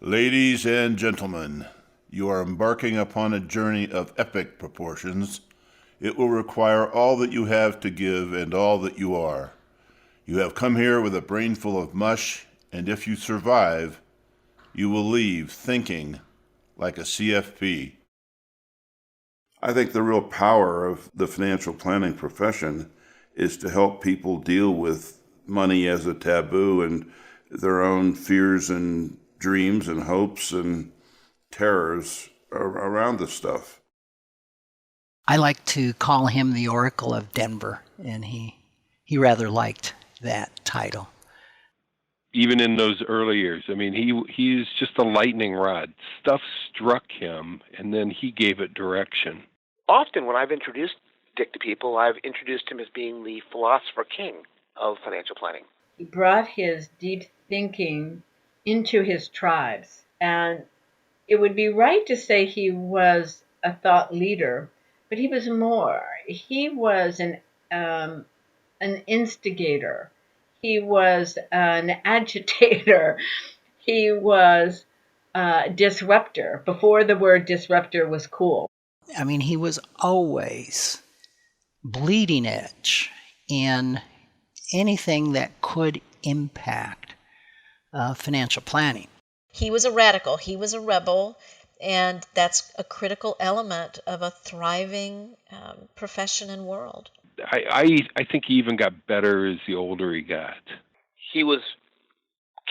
Ladies and gentlemen, you are embarking upon a journey of epic proportions. It will require all that you have to give and all that you are. You have come here with a brain full of mush, and if you survive, you will leave thinking like a CFP. I think the real power of the financial planning profession is to help people deal with money as a taboo and their own fears and dreams and hopes and terrors around this stuff. I like to call him the Oracle of Denver, and he rather liked that title. Even in those early years, I mean, he's just a lightning rod. Stuff struck him, and then he gave it direction. Often when I've introduced Dick to people, I've introduced him as being the philosopher king of financial planning. He brought his deep thinking into his tribes, and it would be right to say he was a thought leader, but he was more. He was an instigator. He was an agitator. He was a disruptor before the word disruptor was cool. I mean, he was always bleeding edge in anything that could impact financial planning. He was a radical. He was a rebel. And that's a critical element of a thriving profession and world. I think he even got better as the older he got. He was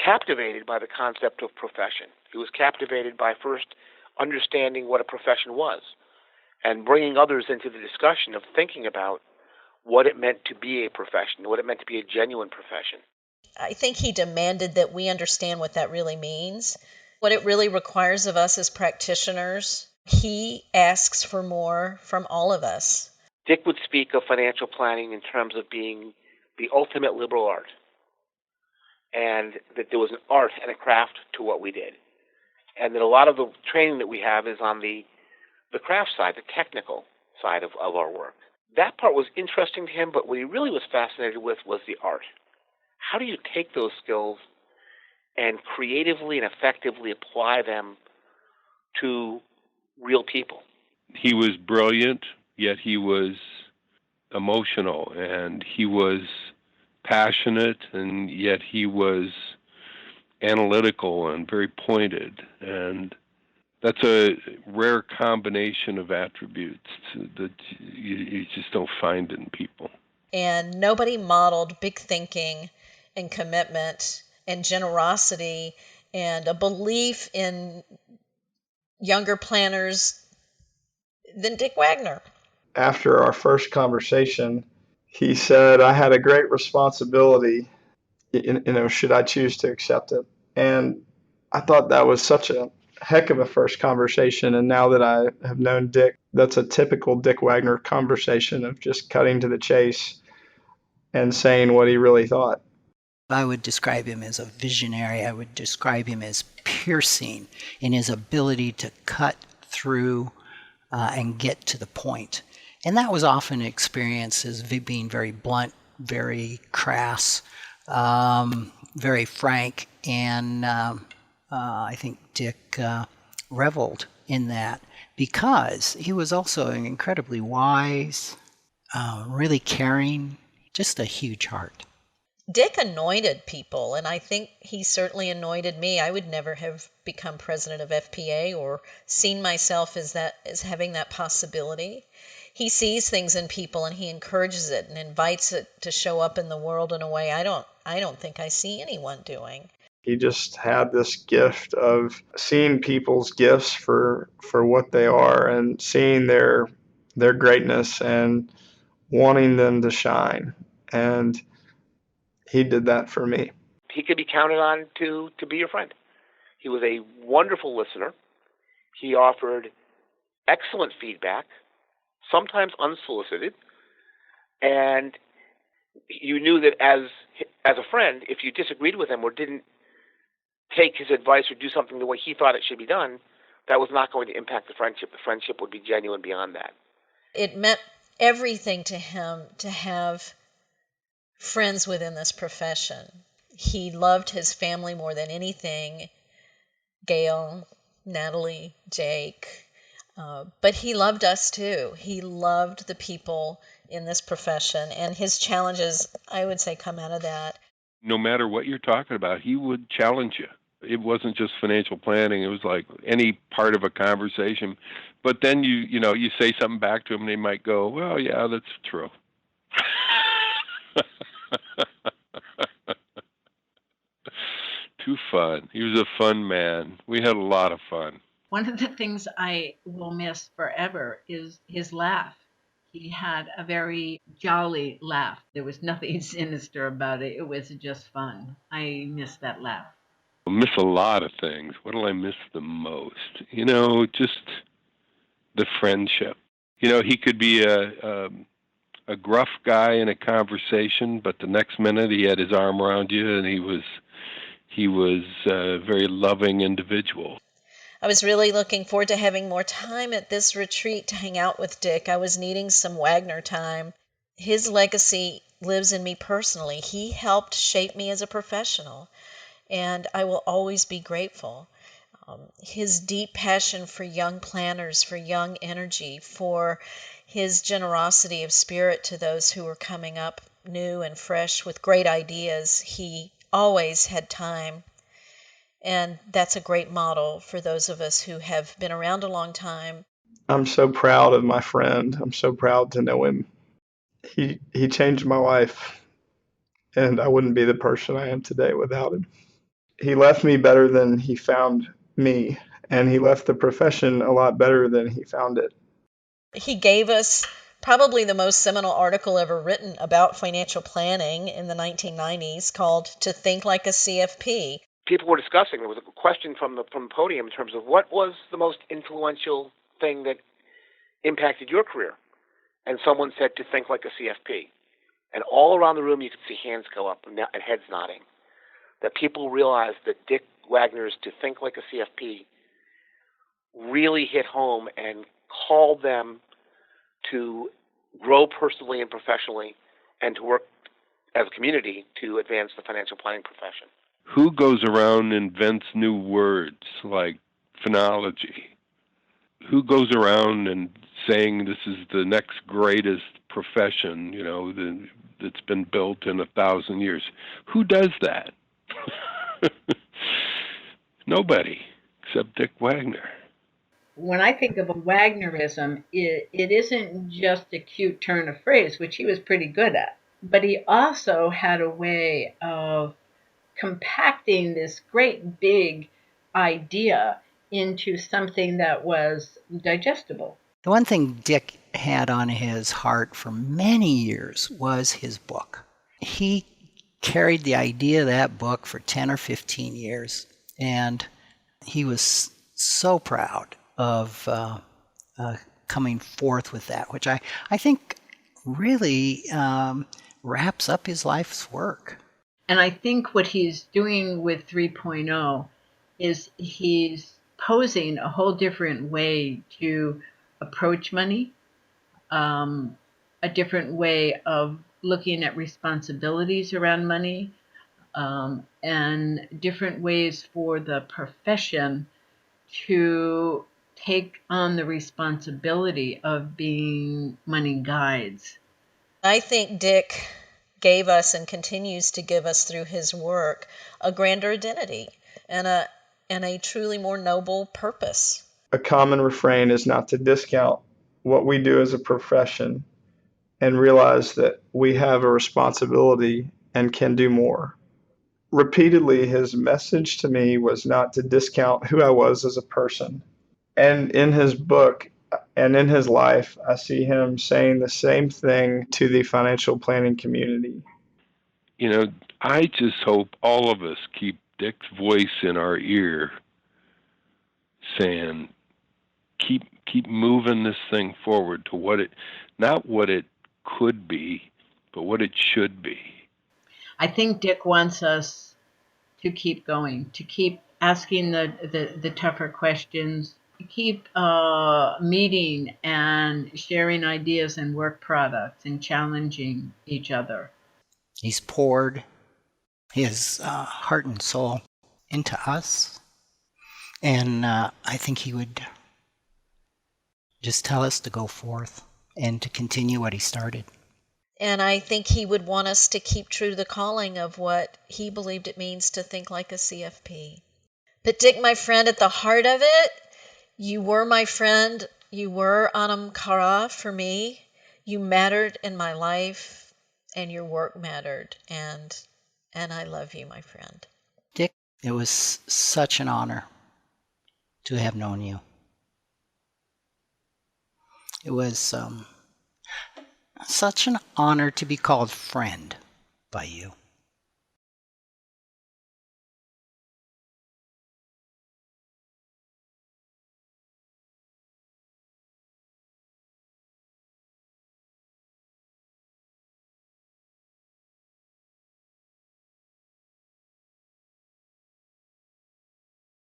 captivated by the concept of profession. He was captivated by first understanding what a profession was and bringing others into the discussion of thinking about what it meant to be a profession, what it meant to be a genuine profession. I think he demanded that we understand what that really means, what it really requires of us as practitioners. He asks for more from all of us. Dick would speak of financial planning in terms of being the ultimate liberal art, and that there was an art and a craft to what we did, and that a lot of the training that we have is on the craft side, the technical side of our work. That part was interesting to him, but what he really was fascinated with was the art. How do you take those skills and creatively and effectively apply them to real people? He was brilliant, yet he was emotional, and he was passionate, and yet he was analytical and very pointed. And that's a rare combination of attributes that you just don't find in people. And nobody modeled big thinking and commitment and generosity and a belief in younger planners than Dick Wagner. After our first conversation, he said, I had a great responsibility, should I choose to accept it. And I thought that was such a heck of a first conversation. And now that I have known Dick, that's a typical Dick Wagner conversation of just cutting to the chase and saying what he really thought. I would describe him as a visionary. I would describe him as piercing in his ability to cut through and get to the point. And that was often experienced as being very blunt, very crass, very frank. And I think Dick reveled in that because he was also incredibly wise, really caring, just a huge heart. Dick anointed people, and I think he certainly anointed me. I would never have become president of FPA or seen myself as having that possibility. He sees things in people and he encourages it and invites it to show up in the world in a way I don't think I see anyone doing. He just had this gift of seeing people's gifts for what they are and seeing their greatness and wanting them to shine. And he did that for me. He could be counted on to be your friend. He was a wonderful listener. He offered excellent feedback, sometimes unsolicited, and you knew that as a friend, if you disagreed with him or didn't take his advice or do something the way he thought it should be done, that was not going to impact the friendship. The friendship would be genuine beyond that. It meant everything to him to have friends within this profession. He loved his family more than anything, Gail, Natalie, Jake. But he loved us too. He loved the people in this profession, and his challenges, I would say, come out of that. No matter what you're talking about, he would challenge you. It wasn't just financial planning. It was like any part of a conversation. But then you say something back to him, and they might go, "Well, yeah, that's true." Too fun. He was a fun man. We had a lot of fun. One of the things I will miss forever is his laugh. He had a very jolly laugh. There was nothing sinister about it. It was just fun. I miss that laugh. I miss a lot of things. What do I miss the most? Just the friendship. He could be a gruff guy in a conversation, but the next minute he had his arm around you, and he was a very loving individual. I was really looking forward to having more time at this retreat to hang out with Dick. I was needing some Wagner time. His legacy lives in me personally. He helped shape me as a professional, and I will always be grateful. His deep passion for young planners, for young energy, for his generosity of spirit to those who were coming up new and fresh with great ideas. He always had time. And that's a great model for those of us who have been around a long time. I'm so proud of my friend. I'm so proud to know him. He changed my life, and I wouldn't be the person I am today without him. He left me better than he found me, and he left the profession a lot better than he found it. He gave us probably the most seminal article ever written about financial planning in the 1990s called To Think Like a CFP. People were discussing, there was a question from the podium in terms of what was the most influential thing that impacted your career. And someone said to think like a CFP. And all around the room you could see hands go up and heads nodding. That people realized that Dick Wagner's To Think Like a CFP really hit home and called them to grow personally and professionally and to work as a community to advance the financial planning profession. Who goes around and invents new words like phonology? Who goes around and saying this is the next greatest profession, that's been built in 1,000 years? Who does that? Nobody, except Dick Wagner. When I think of a Wagnerism, it isn't just a cute turn of phrase, which he was pretty good at, but he also had a way of compacting this great big idea into something that was digestible. The one thing Dick had on his heart for many years was his book. He carried the idea of that book for 10 or 15 years, and he was so proud of coming forth with that, which I think really wraps up his life's work. And I think what he's doing with 3.0 is he's posing a whole different way to approach money, a different way of looking at responsibilities around money, and different ways for the profession to take on the responsibility of being money guides. I think Dick gave us and continues to give us through his work a grander identity and a truly more noble purpose. A common refrain is not to discount what we do as a profession and realize that we have a responsibility and can do more. Repeatedly, his message to me was not to discount who I was as a person. And in his book and in his life, I see him saying the same thing to the financial planning community. I just hope all of us keep Dick's voice in our ear saying, keep moving this thing forward to not what it could be, but what it should be. I think Dick wants us to keep going, to keep asking the tougher questions, to keep meeting and sharing ideas and work products and challenging each other. He's poured his heart and soul into us, And I think he would just tell us to go forth and to continue what he started. And I think he would want us to keep true to the calling of what he believed it means to think like a CFP. But Dick, my friend, at the heart of it, you were my friend. You were Anam Cara for me. You mattered in my life, and your work mattered. And I love you, my friend. Dick, it was such an honor to have known you. It was such an honor to be called friend by you.